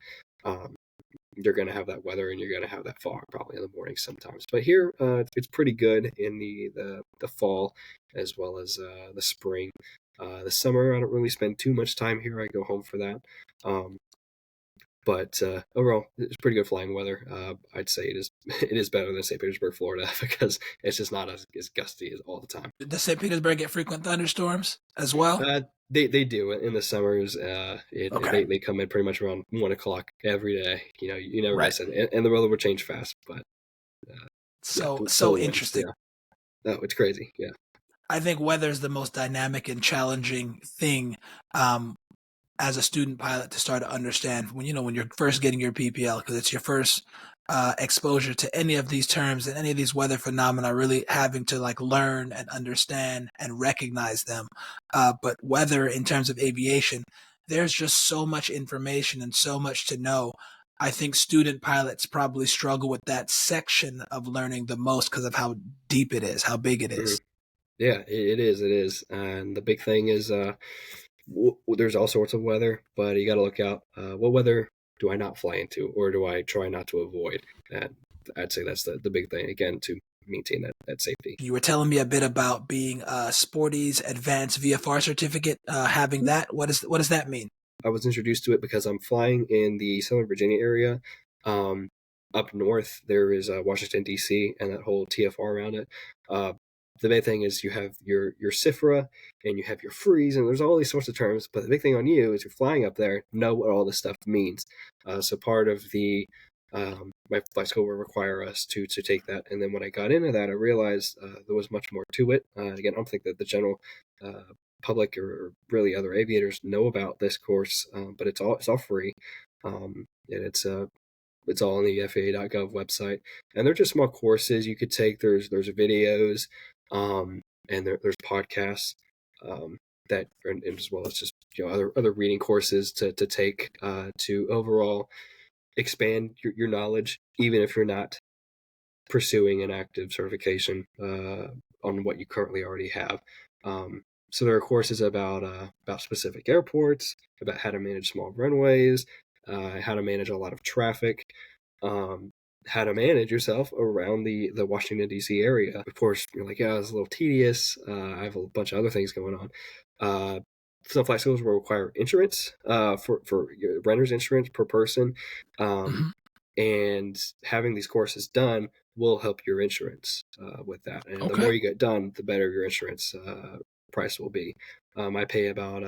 you're going to have that weather and you're going to have that fog probably in the morning sometimes. But here, it's pretty good in the fall as well as the spring. The summer, I don't really spend too much time here. I go home for that. But overall, it's pretty good flying weather. I'd say it is better than St. Petersburg, Florida, because it's just not as gusty as all the time. Does St. Petersburg get frequent thunderstorms as well? They do in the summers. Okay. They come in pretty much around 1 o'clock every day. You never Right. miss it, and the weather will change fast. But yeah, So full winds. interesting. Yeah, no, it's crazy. Yeah. I think weather is the most dynamic and challenging thing as a student pilot to start to understand when you're first getting your PPL, because it's your first exposure to any of these terms and any of these weather phenomena, really having to like learn and understand and recognize them. But weather in terms of aviation, there's just so much information and so much to know. I think student pilots probably struggle with that section of learning the most because of how deep it is, how big it Mhm. is. Yeah, it is. It is. And the big thing is, there's all sorts of weather, but you got to look out. What weather do I not fly into, or do I try not to avoid? And I'd say that's the big thing again to maintain that safety. You were telling me a bit about being a Sporty's Advanced VFR certificate, having that. What does that mean? I was introduced to it because I'm flying in the Southern Virginia area. Um, Up north, there is Washington D.C. and that whole TFR around it. Uh, the big thing is you have your CIFRA and you have your freeze, and there's all these sorts of terms. But the big thing on you is you're flying up there, know what all this stuff means. So part of the my flight school will require us to take that. And then when I got into that, I realized there was much more to it. Again, I don't think that the general public or really other aviators know about this course, but it's all free, and it's all on the FAA.gov website, and they're just small courses you could take. There's videos, and there's podcasts, that and as well as just other reading courses to take to overall expand your knowledge, even if you're not pursuing an active certification on what you currently already have. So there are courses about specific airports, about how to manage small runways, how to manage a lot of traffic, um, how to manage yourself around the Washington D.C. area. Of course, you're like, yeah, it's a little tedious. I have a bunch of other things going on. Some flight schools will require insurance for your renter's insurance per person, um, Hmm. and having these courses done will help your insurance with that. And the Okay. more you get done, the better your insurance price will be. I pay about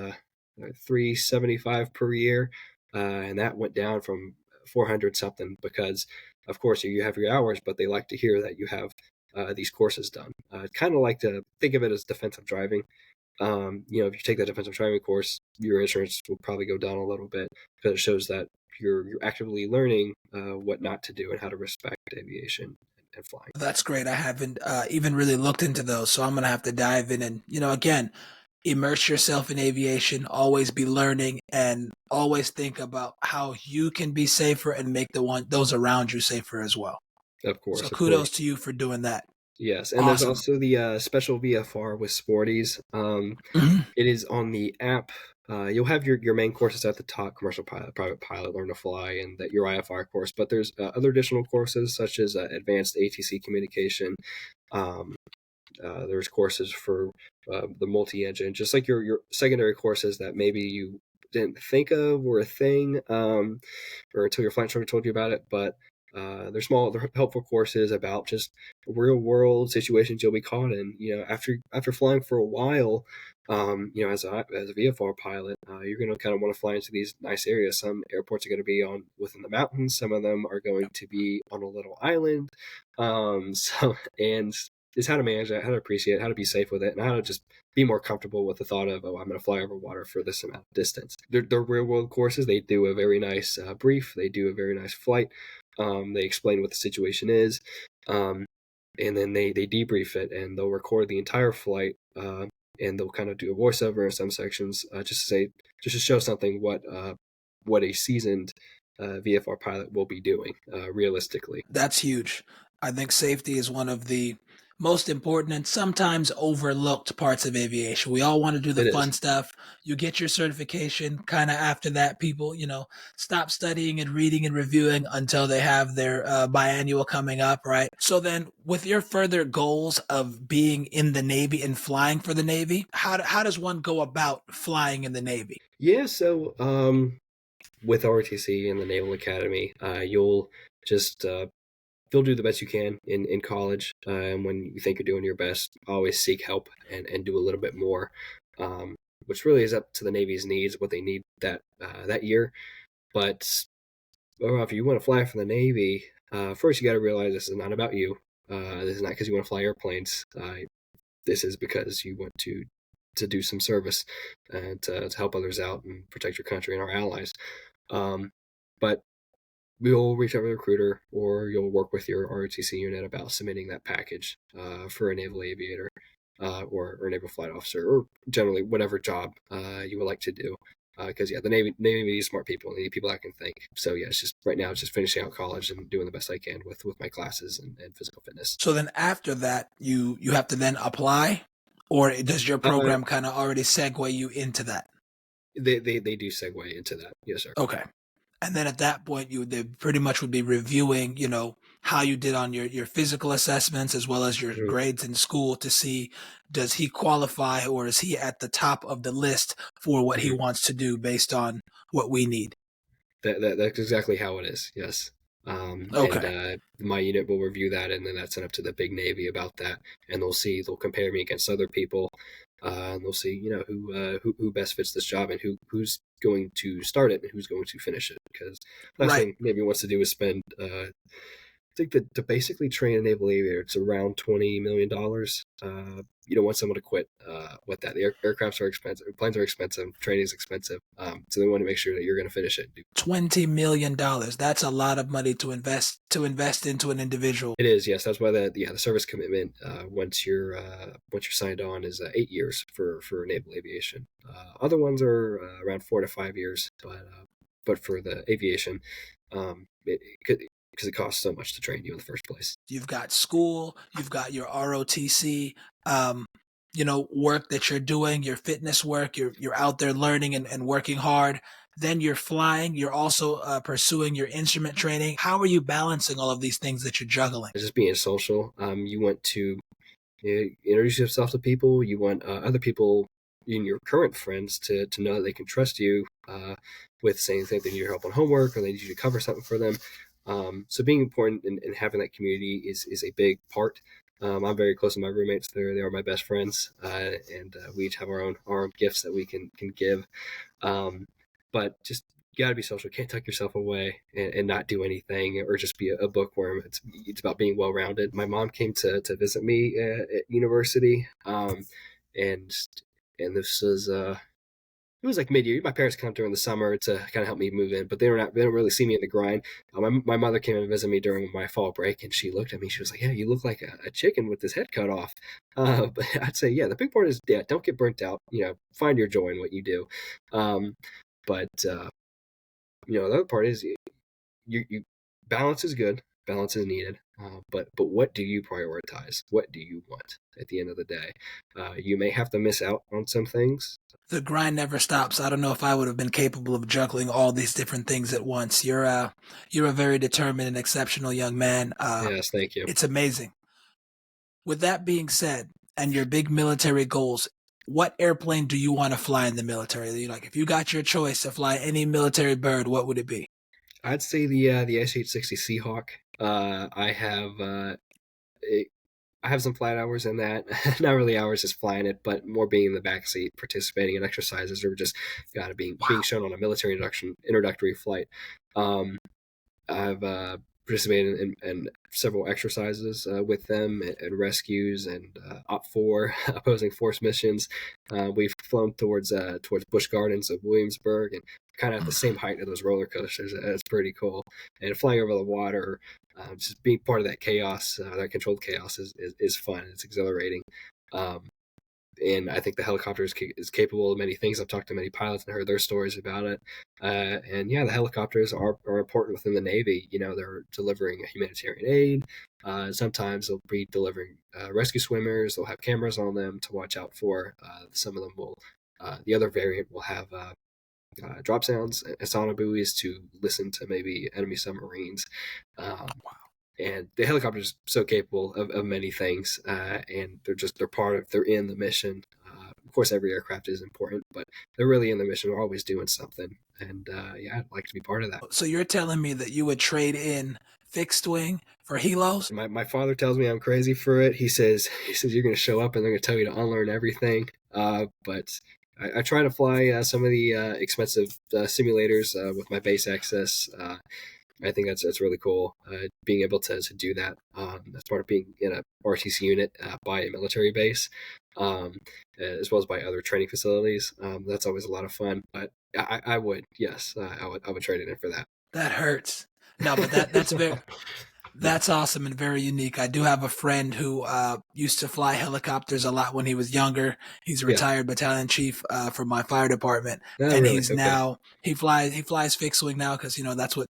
$375 per year, and that went down from 400 something because, of course, you have your hours, but they like to hear that you have these courses done. Kind of like to think of it as defensive driving. If you take that defensive driving course, your insurance will probably go down a little bit because it shows that you're actively learning what not to do and how to respect aviation and flying. That's great. I haven't even really looked into those, so I'm gonna have to dive in and again, immerse yourself in aviation. Always be learning, and always think about how you can be safer and make those around you safer as well. Of So course, of kudos course. to you for doing that. Yes, and there's Awesome. also the special VFR with Sporties. Mhm. It is on the app. You'll have your main courses at the top: commercial pilot, private pilot, learn to fly, and that your IFR course. But there's other additional courses such as advanced ATC communication. Um, there's courses for the multi-engine, just like your secondary courses that maybe you didn't think of were a thing, or until your flight instructor told you about it. But they're helpful courses about just real world situations you'll be caught in. After flying for a while, as a VFR pilot, you're going to kind of want to fly into these nice areas. Some airports are going to be on within the mountains. Some of them are going to be on a little island. And is how to manage that, how to appreciate it, how to be safe with it, and how to just be more comfortable with the thought of, I'm going to fly over water for this amount of distance. They're real world courses. They do a very nice brief. They do a very nice flight. They explain what the situation is, and then they debrief it, and they'll record the entire flight, and they'll kind of do a voiceover in some sections, just to show something what a seasoned VFR pilot will be doing realistically. That's huge. I think safety is one of the most important and sometimes overlooked parts of aviation. We all want to do the It fun is. stuff. You get your certification. Kind of after that, people, stop studying and reading and reviewing until they have their biannual coming up, right? So then, with your further goals of being in the Navy and flying for the Navy, how does one go about flying in the Navy? Yeah. So with ROTC and the Naval Academy, you'll just you'll do the best you can in college. And when you think you're doing your best, always seek help and do a little bit more, which really is up to the Navy's needs, what they need that year. But if you want to fly for the Navy, first you got to realize this is not about you. This is not because you want to fly airplanes. This is because you want to do some service and to help others out and protect your country and our allies. But you'll reach out to a recruiter or you'll work with your ROTC unit about submitting that package for a naval aviator or a naval flight officer or generally whatever job you would like to do. Because the Navy needs smart people. They need people that can think. So it's just right now it's just finishing out college and doing the best I can with my classes and physical fitness. So then after that, you have to then apply, or does your Uh, program kind of already segue you into that? they do segue into that. Yes, sir. Okay. And then at that point, they pretty much would be reviewing, how you did on your physical assessments as well as your Mhm. grades in school to see, does he qualify or is he at the top of the list for what he Mhm. wants to do based on what we need? That's exactly how it is. Yes. And Okay. my unit will review that, and then that's sent up to the big Navy about that, and they'll compare me against other people, and they'll see who best fits this job and who's going to start it and who's going to finish it. Because last Right. thing Navy wants to do is spend I think that to basically train a naval aviator, it's around $20 million. You don't want someone to quit with that. The aircrafts are expensive, planes are expensive, training is expensive. So they want to make sure that you're going to finish it. $20 million. That's a lot of money to invest into an individual. It is, yes. That's why the service commitment once you're signed on is 8 years for naval aviation. Other ones are around 4 to 5 years, but for the aviation, because it costs so much to train you in the first place. You've got school, you've got your ROTC, work that you're doing, your fitness work, you're out there learning and working hard. Then you're flying, you're also pursuing your instrument training. How are you balancing all of these things that you're juggling? It's just being social. You want to introduce yourself to people. You want other people in your current friends to know that they can trust you with saying they need your help on homework or they need you to cover something for them. So being important and having that community is a big part. I'm very close to my roommates. They are my best friends, and we each have our own gifts that we can give. But just you got to be social. You can't tuck yourself away and not do anything or just be a bookworm. It's about being well rounded. My mom came to visit me at university, and this was it was like mid-year. My parents come during the summer to kind of help me move in, but they don't really see me in the grind. My mother came and visited me during my fall break, and she looked at me. She was like, "Yeah, you look like a chicken with his head cut off." But I'd say, yeah, the big part is, don't get burnt out. Find your joy in what you do. Um, but the other part is you balance is good. Balance is needed. But what do you prioritize? What do you want at the end of the day? You may have to miss out on some things. The grind never stops. I don't know if I would have been capable of juggling all these different things at once. You're a very determined and exceptional young man. Yes, thank you. It's amazing. With that being said, and your big military goals, what airplane do you want to fly in the military? Like, if you got your choice to fly any military bird, what would it be? I'd say the SH-60 Seahawk. I have some flight hours in that. Not really hours just flying it, but more being in the backseat, participating in exercises, or just being Wow. shown on a military introductory flight. Um, I've participated in several exercises with them and rescues and Op 4 opposing force missions. We've flown towards Busch Gardens of Williamsburg and kind of at the same height of those roller coasters. It's pretty cool. And flying over the water, just being part of that chaos, that controlled chaos is fun. It's exhilarating. Um, and I think the helicopter is capable of many things. I've talked to many pilots and heard their stories about it. And yeah, the helicopters are important within the Navy. They're delivering humanitarian aid. Sometimes they'll be delivering rescue swimmers. They'll have cameras on them to watch out for. Some of them will. The other variant will have drop sounds and sonar buoys to listen to maybe enemy submarines. Um, and the helicopters are so capable of many things, and they're in the mission. Of course, every aircraft is important, but they're really in the mission. They're always doing something, and yeah, I'd like to be part of that. So you're telling me that you would trade in fixed wing for helos? My father tells me I'm crazy for it. He says you're going to show up and they're going to tell you to unlearn everything. But I try to fly some of the expensive simulators with my base access. I think that's really cool. Being able to do that as part of being in a ROTC unit by a military base, as well as by other training facilities. That's always a lot of fun. But I would, yes, I would trade it in for that. That hurts. No, but that's very. That's awesome and very unique. I do have a friend who used to fly helicopters a lot when he was younger. He's a retired battalion chief for my fire department, and really? he's now he flies fixed wing now because that's what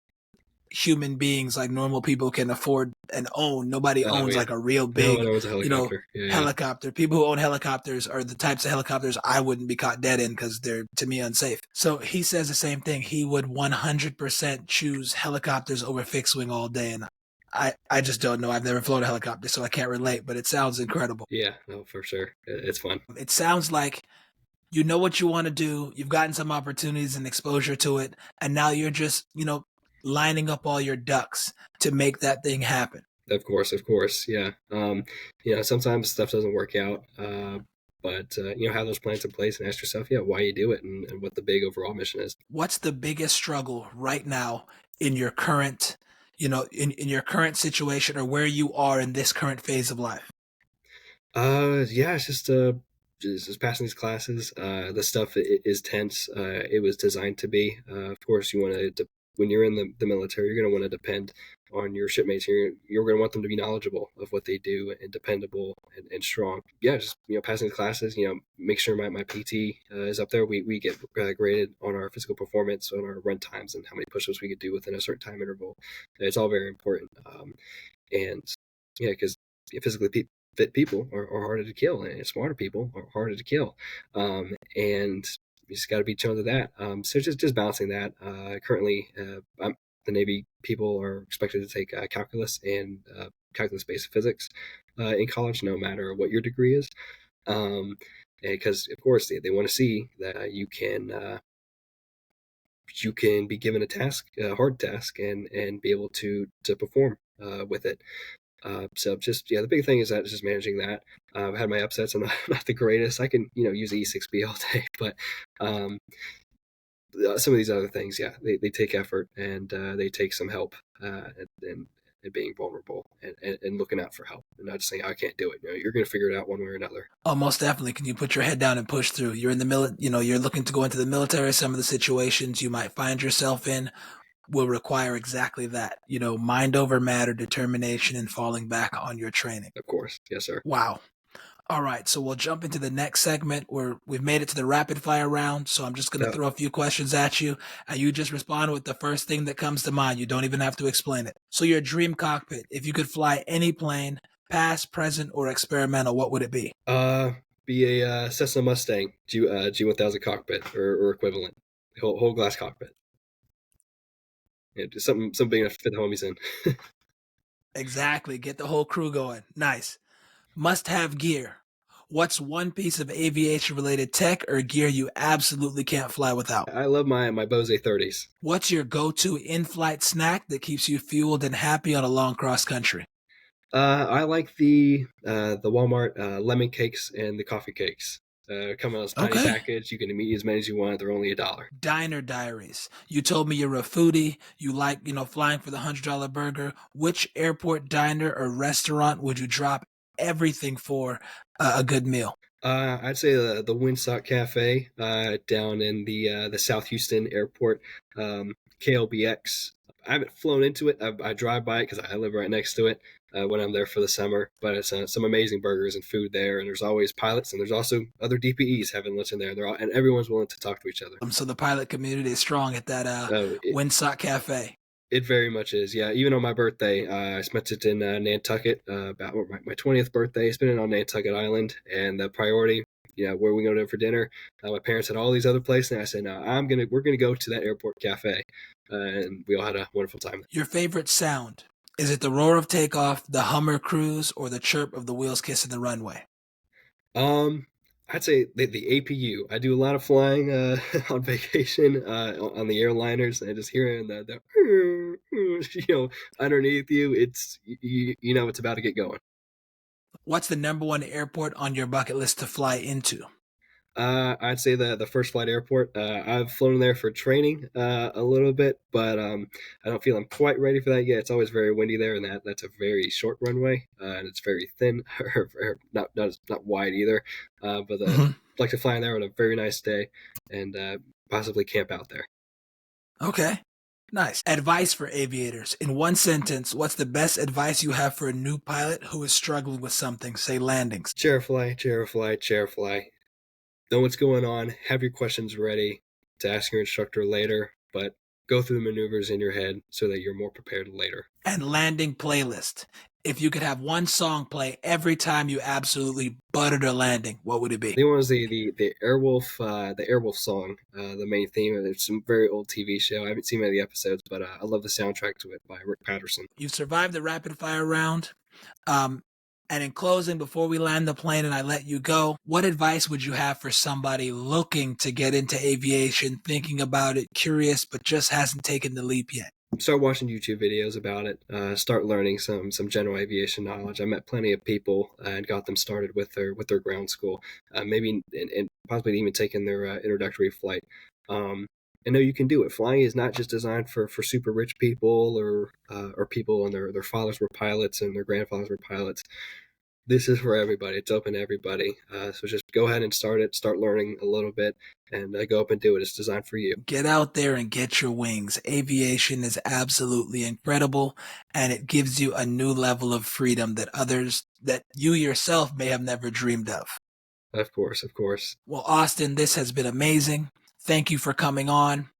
human beings, like normal people, can afford and own. Nobody owns like a real big, no helicopter. Helicopter. People who own helicopters are the types of helicopters I wouldn't be caught dead in because they're, to me, unsafe. So he says the same thing. He would 100% choose helicopters over fixed wing all day, and I just don't know. I've never flown a helicopter, so I can't relate, but it sounds incredible. Yeah, no, for sure. It's fun. It sounds like you know what you want to do. You've gotten some opportunities and exposure to it, and now you're just, lining up all your ducks to make that thing happen. Of course, yeah. Sometimes stuff doesn't work out, but have those plans in place and ask yourself, why you do it and what the big overall mission is. What's the biggest struggle right now in your current, in your current situation, or where you are in this current phase of life? It's just passing these classes. The stuff is tense. It was designed to be. Of course, you want to. When you're in the military, you're going to want to depend on your shipmates. You're going to want them to be knowledgeable of what they do and dependable and strong. Yeah, just passing the classes. Make sure my PT is up there. We get graded on our physical performance, on our run times, and how many push-ups we could do within a certain time interval. It's all very important. And yeah, because physically fit people are harder to kill, and smarter people are harder to kill. And you just got to be shown to that. So just balancing that. Currently, the Navy people are expected to take calculus and calculus-based physics in college, no matter what your degree is. Because of course they want to see that you can be given a hard task, and be able to perform with it. So just the big thing is that it's just managing that. I've had my upsets. I'm not the greatest. I can use E6B all day, but some of these other things, they take effort, and they take some help, and being vulnerable and looking out for help, and not just saying I can't do it. You're going to figure it out one way or another. Oh, most definitely. Can you put your head down and push through? You're in the you're looking to go into the military. Some of the situations you might find yourself in will require exactly that, mind over matter, determination, and falling back on your training. Of course. Yes, sir. Wow. All right. So we'll jump into the next segment where we've made it to the rapid fire round. So I'm just going to throw a few questions at you, and you just respond with the first thing that comes to mind. You don't even have to explain it. So your dream cockpit, if you could fly any plane, past, present, or experimental, what would it be? Be a Cessna Mustang G1000 cockpit or equivalent, whole glass cockpit. Just something big enough to fit the homies in. Exactly. Get the whole crew going. Nice. Must-have gear. What's one piece of aviation-related tech or gear you absolutely can't fly without? I love my Bose 30s. What's your go-to in-flight snack that keeps you fueled and happy on a long cross-country? I like the Walmart lemon cakes and the coffee cakes. Come in a tiny package. You can eat as many as you want. They're only $1. Diner diaries. You told me you're a foodie. You like, flying for the $100 burger. Which airport diner or restaurant would you drop everything for a good meal? I'd say the Windsock Cafe down in the South Houston Airport, KLBX. I haven't flown into it. I drive by it because I live right next to it. when I'm there for the summer. But it's some amazing burgers and food there, and there's always pilots, and there's also other DPEs having lunch in there. And everyone's willing to talk to each other. So the pilot community is strong at that Oh, Windsock Cafe. it very much is. Yeah, even on my birthday, I spent it in Nantucket. About my 20th birthday, I spent it on Nantucket Island, and the priority, where we go to for dinner. My parents had all these other places, and I said, "No, we're gonna go to that airport cafe," and we all had a wonderful time. Your favorite sound? Is it the roar of takeoff, the Hummer cruise, or the chirp of the wheels kissing the runway? I'd say the APU. I do a lot of flying on vacation on the airliners, and just hearing the underneath you, it's it's about to get going. What's the number one airport on your bucket list to fly into? I'd say the first flight airport. I've flown there for training a little bit, but I don't feel I'm quite ready for that yet. It's always very windy there, and that's a very short runway, and it's very thin, or not wide either. But I'd like to fly in there on a very nice day, and possibly camp out there. Okay, nice. Advice for aviators. In one sentence, what's the best advice you have for a new pilot who is struggling with something, say landings? Chair fly, chair fly, chair fly. Know what's going on, have your questions ready to ask your instructor later, but go through the maneuvers in your head so that you're more prepared later. And landing playlist. If you could have one song play every time you absolutely buttered a landing, what would it be? The one was the Airwolf song, the main theme. It's some very old TV show. I haven't seen many of the episodes, but I love the soundtrack to it by Rick Patterson. You've survived the rapid fire round. And in closing, before we land the plane and I let you go, what advice would you have for somebody looking to get into aviation, thinking about it, curious, but just hasn't taken the leap yet? Start watching YouTube videos about it. Start learning some general aviation knowledge. I met plenty of people and got them started with their ground school, maybe and possibly even taking their introductory flight. And know you can do it. Flying is not just designed for super rich people or people and their fathers were pilots and their grandfathers were pilots. This is for everybody. It's open to everybody. So just go ahead and start learning a little bit, and go up and do it. It's designed for you. Get out there and get your wings. Aviation is absolutely incredible, and it gives you a new level of freedom that you yourself may have never dreamed of. Of course, of course. Well, Austin, this has been amazing. Thank you for coming on.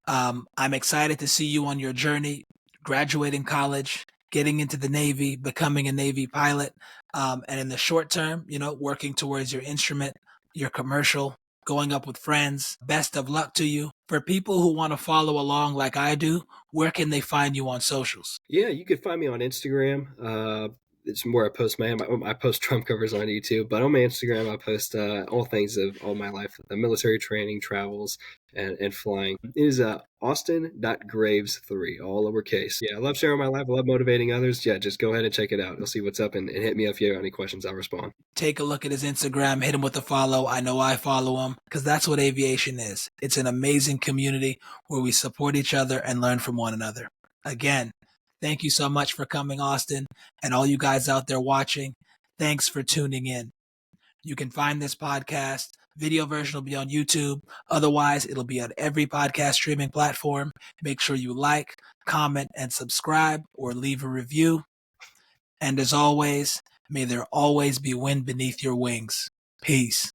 I'm excited to see you on your journey, graduating college, getting into the Navy, becoming a Navy pilot, and in the short term, working towards your instrument, your commercial, going up with friends. Best of luck to you. For people who want to follow along like I do, where can they find you on socials? Yeah, you can find me on Instagram. It's where I post I post drum covers on YouTube, but on my Instagram, I post all things of all my life, the military training, travels, and flying. It is Austin.Graves3, all lowercase. Yeah, I love sharing my life. I love motivating others. Yeah, just go ahead and check it out. You'll see what's up and hit me up if you have any questions. I'll respond. Take a look at his Instagram, hit him with a follow. I know I follow him because that's what aviation is. It's an amazing community where we support each other and learn from one another. Again, thank you so much for coming, Austin, and all you guys out there watching. Thanks for tuning in. You can find this podcast. Video version will be on YouTube. Otherwise, it'll be on every podcast streaming platform. Make sure you like, comment, and subscribe or leave a review. And as always, may there always be wind beneath your wings. Peace.